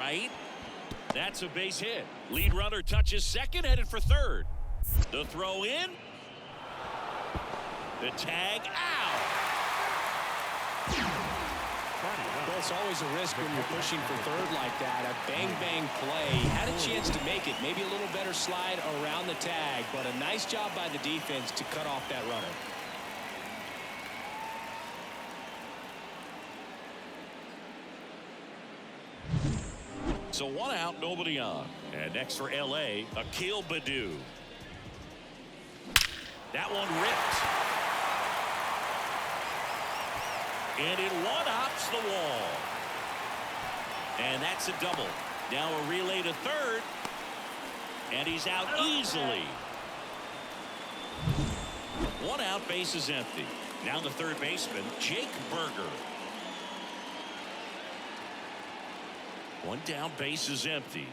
right. That's a base hit. Lead runner touches second, headed for third. The throw in. The tag out. Well, it's always a risk when you're pushing for third like that. A bang-bang play. Had a chance to make it. Maybe a little better slide around the tag, but a nice job by the defense to cut off that runner. So 1 out, nobody on. And next for L.A., Akil Baddoo. That one ripped. And it one-hops the wall. And that's a double. Now a relay to third. And he's out easily. 1 out, base is empty. Now the third baseman, Jake Berger. 1 down, base is empty.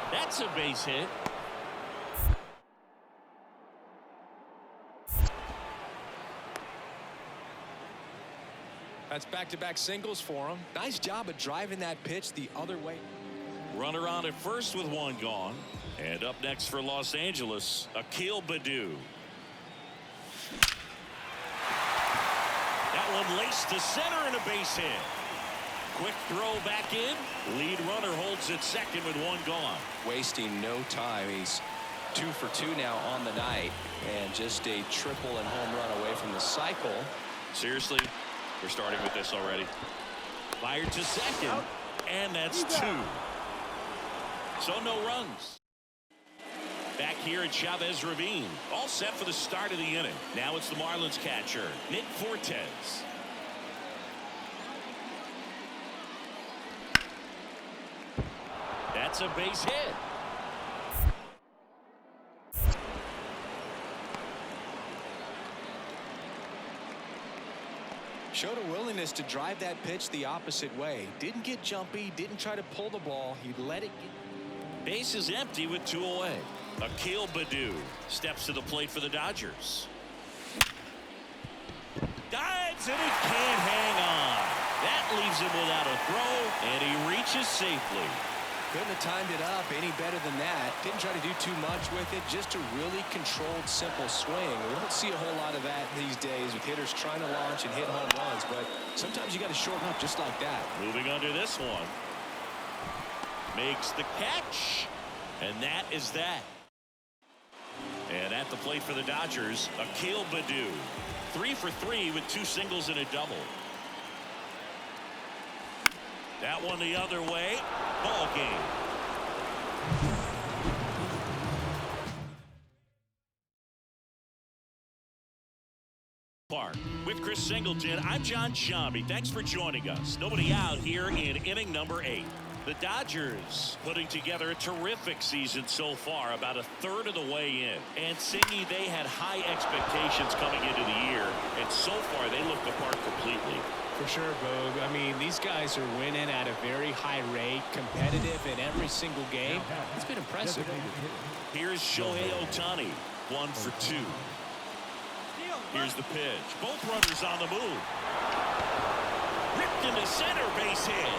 That's a base hit. That's back-to-back singles for him. Nice job of driving that pitch the other way. Runner on at first with 1 gone. And up next for Los Angeles, Akil Baddoo. That one laced to center and a base hit. Quick throw back in. Lead runner holds at second with 1 gone. Wasting no time. He's 2 for 2 now on the night. And just a triple and home run away from the cycle. Seriously? We're starting with this already. Fired to second. And that's 2. So no runs. Back here at Chavez Ravine. All set for the start of the inning. Now it's the Marlins catcher, Nick Fortes. That's a base hit. Showed a willingness to drive that pitch the opposite way. Didn't get jumpy, didn't try to pull the ball. He let it get. Base is empty with 2 away. Akil Baddoo steps to the plate for the Dodgers. Dives and he can't hang on. That leaves him without a throw, and he reaches safely. Couldn't have timed it up any better than that. Didn't try to do too much with it. Just a really controlled, simple swing. We don't see a whole lot of that these days with hitters trying to launch and hit home runs, but sometimes you got to shorten up just like that. Moving under this one. Makes the catch, and that is that. And at the plate for the Dodgers, Akil Baddoo. 3 for 3 with 2 singles and a double. That one the other way. Ball game. Park. With Chris Singleton, I'm John Shambi. Thanks for joining us. Nobody out here in inning number 8. The Dodgers putting together a terrific season so far, about a third of the way in. And Singy, they had high expectations coming into the year, and so far they look the part completely. For sure, Bogue. I mean, these guys are winning at a very high rate, competitive in every single game. It's been impressive. Here's Shohei Ohtani, 1 for 2. Here's the pitch. Both runners on the move. Ripped into center, base hit.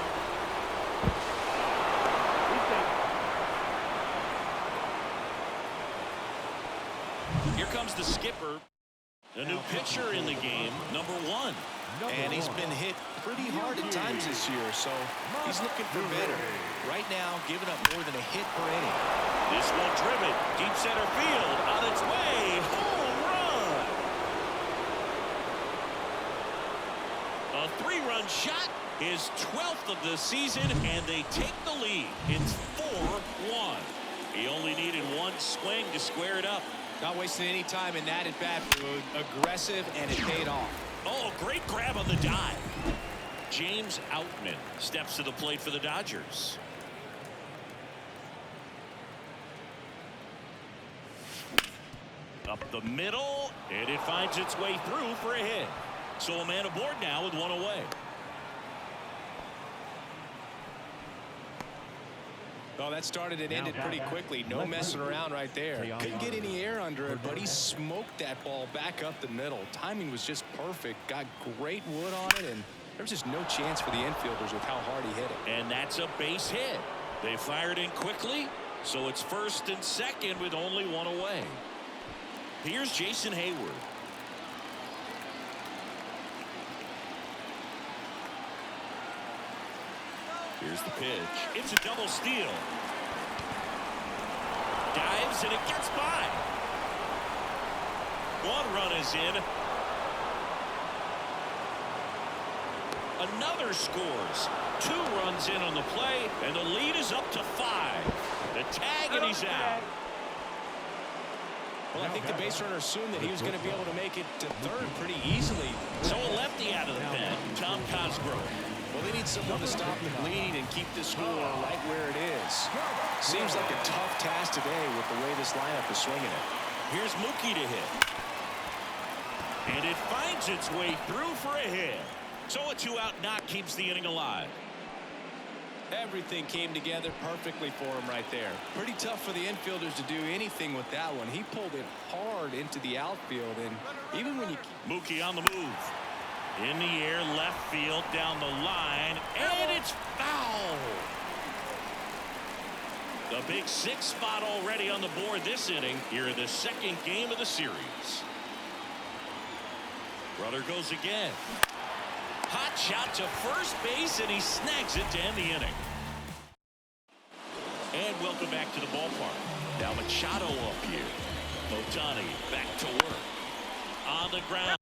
Here comes the skipper. A new pitcher in the game, number 1. And he's been hit pretty hard at times this year, so he's looking for better. Right now, giving up more than a hit per inning. This one driven, deep center field, on its way, home run! A 3-run shot, his 12th of the season, and they take the lead. It's 4-1. He only needed 1 swing to square it up. Not wasting any time in that at-bat, aggressive, and it paid off. Oh, great grab on the dive. James Outman steps to the plate for the Dodgers. Up the middle, and it finds its way through for a hit. So a man aboard now with 1 away. Oh, that started and ended pretty quickly. No messing around right there. Couldn't get any air under it, but he smoked that ball back up the middle. Timing was just perfect. Got great wood on it, and There's just no chance for the infielders with how hard he hit it. And that's a base hit. They fired in quickly, so it's first and second with only one away. Here's Jason Hayward. Here's the pitch. It's a double steal. Dives and it gets by. One run is in. Another scores. 2 runs in on the play, and the lead is up to 5. The tag, and he's out. Well, I think the base runner assumed that he was going to be able to make it to third pretty easily. So a lefty out of the pen, Tom Cosgrove. Well, they need someone to stop the bleed and keep the score right where it is. Seems like a tough task today with the way this lineup is swinging it. Here's Mookie to hit. And it finds its way through for a hit. So a 2-out knock keeps the inning alive. Everything came together perfectly for him right there. Pretty tough for the infielders to do anything with that one. He pulled it hard into the outfield, and even when you... Mookie on the move. In the air, left field, down the line, and it's foul. The big 6 spot already on the board this inning here in the second game of the series. Runner goes again. Hot shot to first base, and he snags it to end the inning. And welcome back to the ballpark. Now Machado up here. Ohtani back to work. On the ground.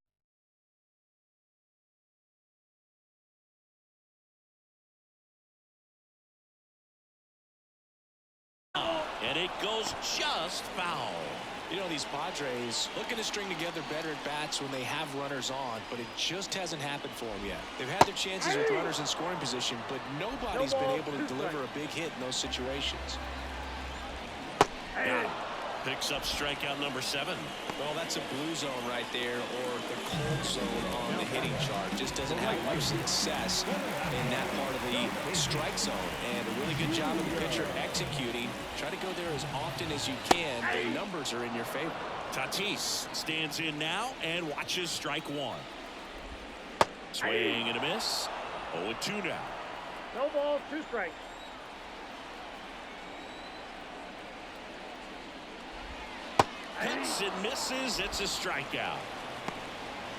And it goes just foul. You know, these Padres looking to string together better at bats when they have runners on, but it just hasn't happened for them yet. They've had their chances with runners in scoring position, but nobody's been able to deliver a big hit in those situations. Got him. Picks up strikeout number 7. Well, that's a blue zone right there, or the cold zone on the hitting chart. Just doesn't have much success in that part of the strike zone. And a really good job of the pitcher executing. Try to go there as often as you can. The numbers are in your favor. Tatis stands in now and watches strike 1. Swing and a miss. 0-2 now. No balls, 2 strikes. Hits and misses. It's a strikeout.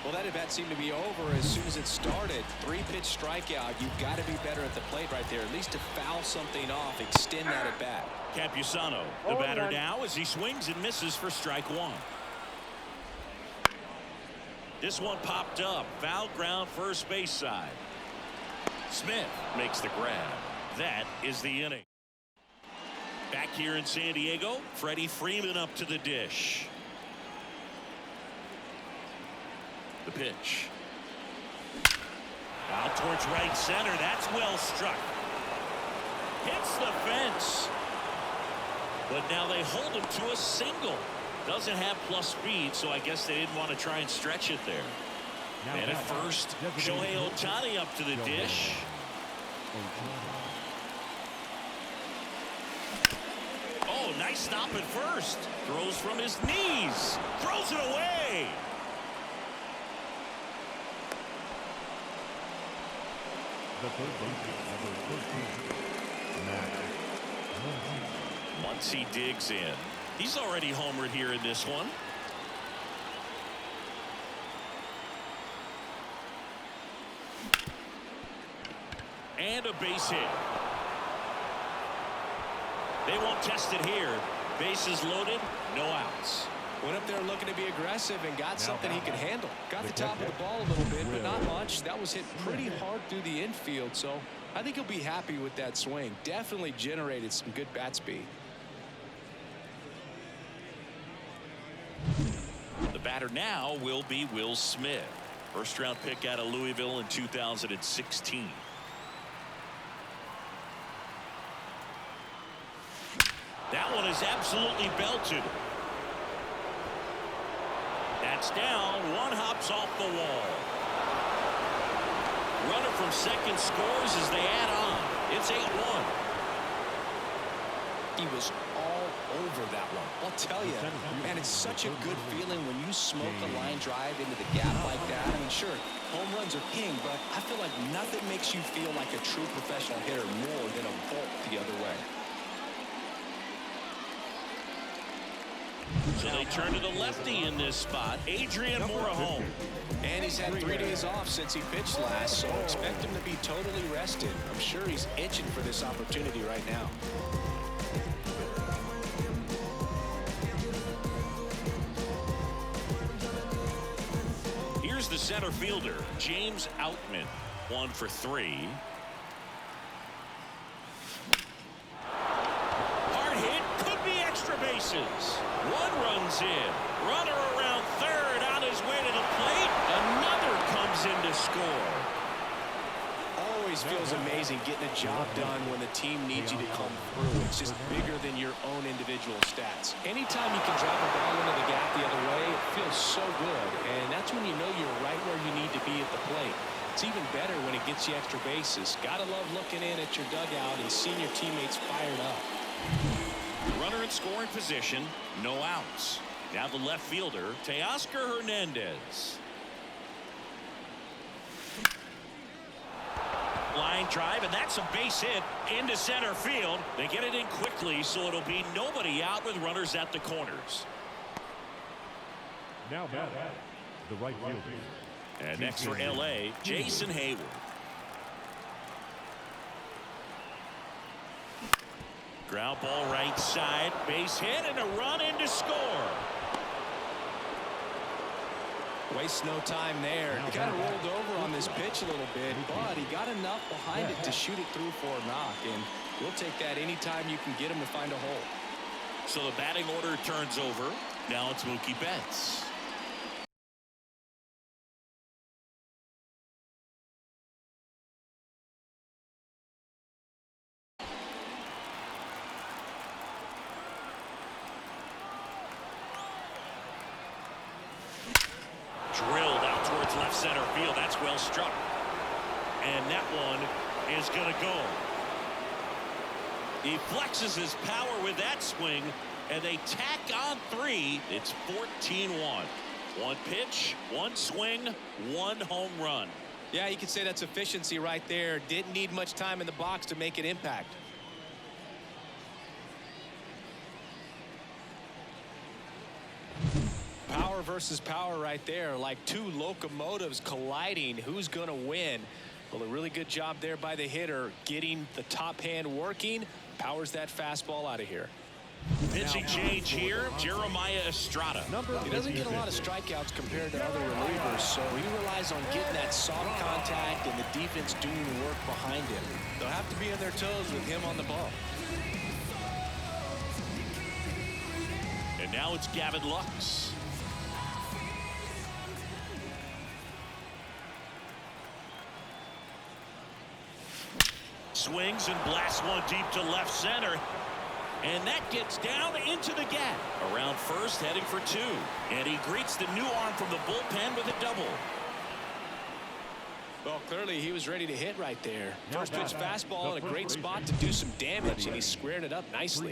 Well, that at bat seemed to be over as soon as it started. 3-pitch strikeout. You've got to be better at the plate right there, at least to foul something off, extend that at bat. Campusano, the batter now, as he swings and misses for strike 1. This one popped up. Foul ground, first base side. Smith makes the grab. That is the inning. Back here in San Diego, Freddie Freeman up to the dish. The pitch. Out towards right center. That's well struck. Hits the fence. But now they hold him to a single. Doesn't have plus speed, so I guess they didn't want to try and stretch it there. And at first, Shohei Ohtani up to the dish. Oh, nice stop at first. Throws from his knees. Throws it away. Muncy digs in. He's already homered here in this one. And a base hit. They won't test it here. Bases loaded, no outs. Went up there looking to be aggressive and got something he could handle. Got the top of the ball a little bit, but not much. That was hit pretty hard through the infield, so I think he'll be happy with that swing. Definitely generated some good bat speed. The batter now will be Will Smith. First round pick out of Louisville in 2016. That one is absolutely belted. That's down. One hops off the wall. Runner from second scores as they add on. It's 8-1. He was all over that one. I'll tell you, man, it's such a good feeling when you smoke a line drive into the gap like that. I mean, sure, home runs are king, but I feel like nothing makes you feel like a true professional hitter more than a bolt the other way. So they turn to the lefty in this spot, Adrian Morejon. And he's had 3 days off since he pitched last, so expect him to be totally rested. I'm sure he's itching for this opportunity right now. Here's the center fielder, James Outman, 1 for 3. Hard hit, could be extra bases. 1 runs in. Runner around third on his way to the plate. Another comes in to score. Always feels amazing getting a job done when the team needs you to come through. It's just bigger than your own individual stats. Anytime you can drive a ball into the gap the other way, it feels so good. And that's when you know you're right where you need to be at the plate. It's even better when it gets you extra bases. Gotta love looking in at your dugout and seeing your teammates fired up. Runner in scoring position, no outs. Now the left fielder, Teoscar Hernandez. Line drive, and that's a base hit into center field. They get it in quickly, so it'll be nobody out with runners at the corners. Now back, the right field. And next for LA, Jason Hayward. Ground ball right side, base hit, and a run in to score. Waste no time there. He kind of rolled over on this pitch a little bit, but he got enough behind it to shoot it through for a knock, and we'll take that anytime you can get him to find a hole. So the batting order turns over. Now it's Mookie Betts. Drilled out towards left center field. That's well struck. And that one is going to go. He flexes his power with that swing, and they tack on 3. It's 14-1. 1 pitch, 1 swing, 1 home run. Yeah, you could say that's efficiency right there. Didn't need much time in the box to make it impact. Power versus power right there, like 2 locomotives colliding. Who's going to win? Well, a really good job there by the hitter, getting the top hand working. Powers that fastball out of here. Pitching change here, Jeremiah Estrada. He doesn't get a lot of strikeouts compared to other relievers, so he relies on getting that soft contact and the defense doing the work behind him. They'll have to be on their toes with him on the ball. And now it's Gavin Lux. Swings and blasts one deep to left center. And that gets down into the gap. Around first, heading for 2. And he greets the new arm from the bullpen with a double. Well, clearly he was ready to hit right there. First pitch fastball in a great spot to do some damage, and he squared it up nicely.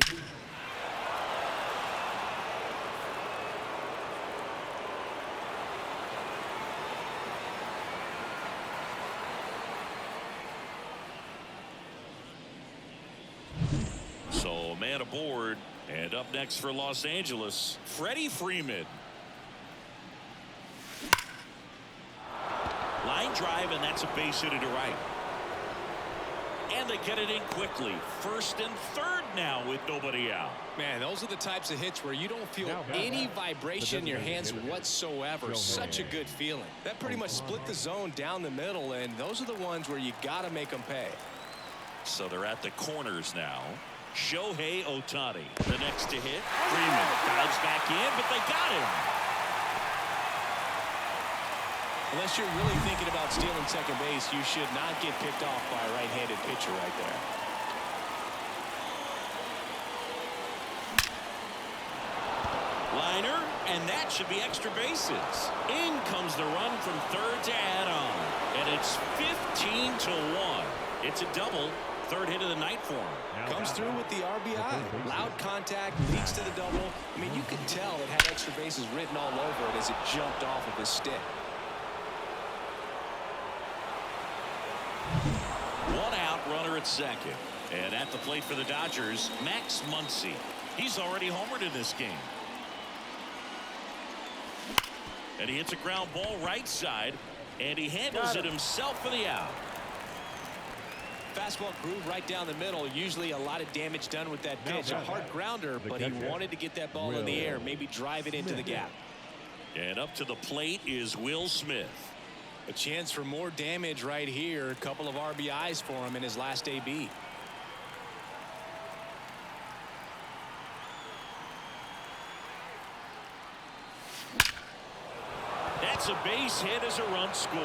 So man aboard, and up next for Los Angeles, Freddie Freeman. Line drive, and that's a base hit to right. And they get it in quickly. First and third now with nobody out. Man, those are the types of hits where you don't feel any vibration in your hands whatsoever. Such a good feeling. That pretty much split the zone down the middle, and those are the ones where you got to make them pay. So they're at the corners now. Shohei Ohtani, the next to hit. Freeman dives back in, but they got him. Unless you're really thinking about stealing second base, you should not get picked off by a right-handed pitcher right there. Liner, and that should be extra bases. In comes the run from third to add on, and it's 15-1. It's a double third hit of the night for him. Comes through with the RBI. Loud contact, leads to the double. I mean, you could tell it had extra bases written all over it as it jumped off of his stick. One out, runner at second. And at the plate for the Dodgers, Max Muncy. He's already homered in this game. And he hits a ground ball right side, and he handles it himself for the out. Fastball groove right down the middle. Usually a lot of damage done with that pitch. A hard grounder, but he wanted to get that ball in the air, maybe drive it into the gap. And up to the plate is Will Smith. A chance for more damage right here. A couple of RBIs for him in his last AB. That's a base hit as a run scores.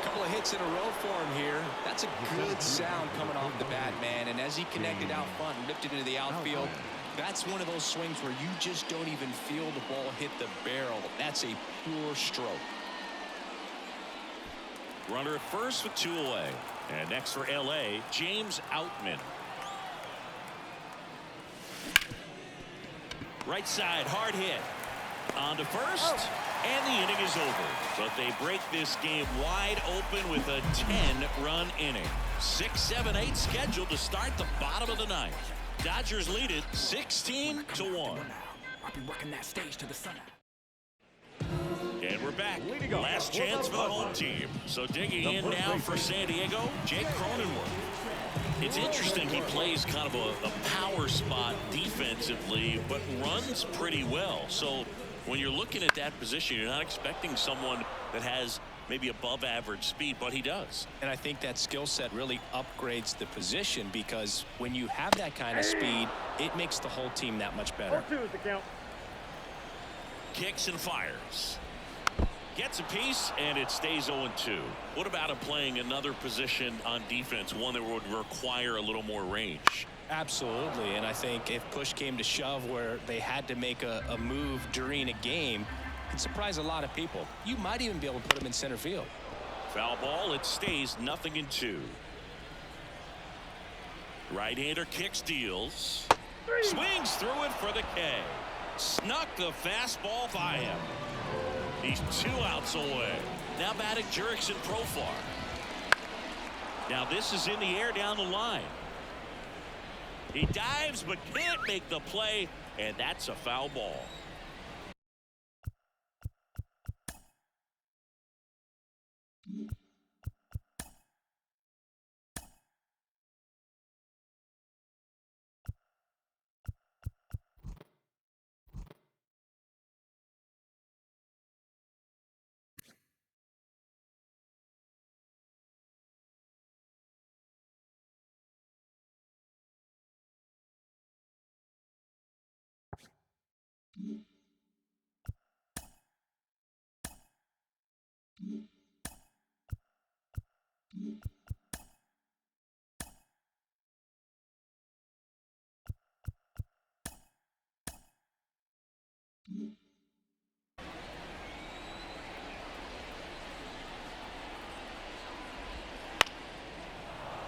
Couple of hits in a row for him here. That's a good sound coming off the bat, man. And as he connected out front and ripped it into the outfield, that's one of those swings where you just don't even feel the ball hit the barrel. That's a pure stroke. Runner at first with 2 away. And next for LA, James Outman. Right side, hard hit. On to first, and the inning is over. But they break this game wide open with a 10-run inning. 6, 7, 8 scheduled to start the bottom of the ninth. Dodgers lead it 16-1. I'll be working that stage to the sun. And we're back. Last chance for the home team. So digging in now for San Diego, Jake Cronenworth. It's interesting, he plays kind of a power spot defensively, but runs pretty well. So when you're looking at that position, you're not expecting someone that has maybe above average speed, but he does. And I think that skill set really upgrades the position, because when you have that kind of speed, it makes the whole team that much better. 0-2 is the count. Kicks and fires. Gets a piece, and it stays 0-2. What about him playing another position on defense, one that would require a little more range? Absolutely, and I think if push came to shove where they had to make a move during a game, it'd surprise a lot of people. You might even be able to put him in center field. Foul ball, it stays 0-2. Right-hander kicks, deals. Swings through it for the K. Snuck the fastball by him. He's 2 outs away. Now batting Jurickson Profar. Now this is in the air down the line. He dives but can't make the play, and that's a foul ball.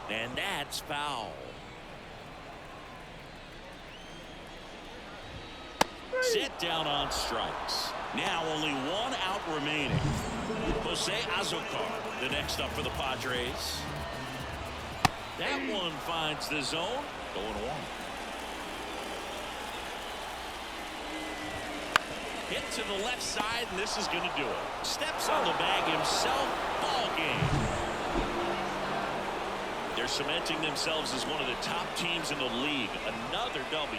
And that's foul. Set down on strikes. Now only 1 out remaining. Jose Azocar, the next up for the Padres. That one finds the zone. 0-1. Hit to the left side, and this is going to do it. Steps on the bag himself. Ball game. They're cementing themselves as one of the top teams in the league. Another W.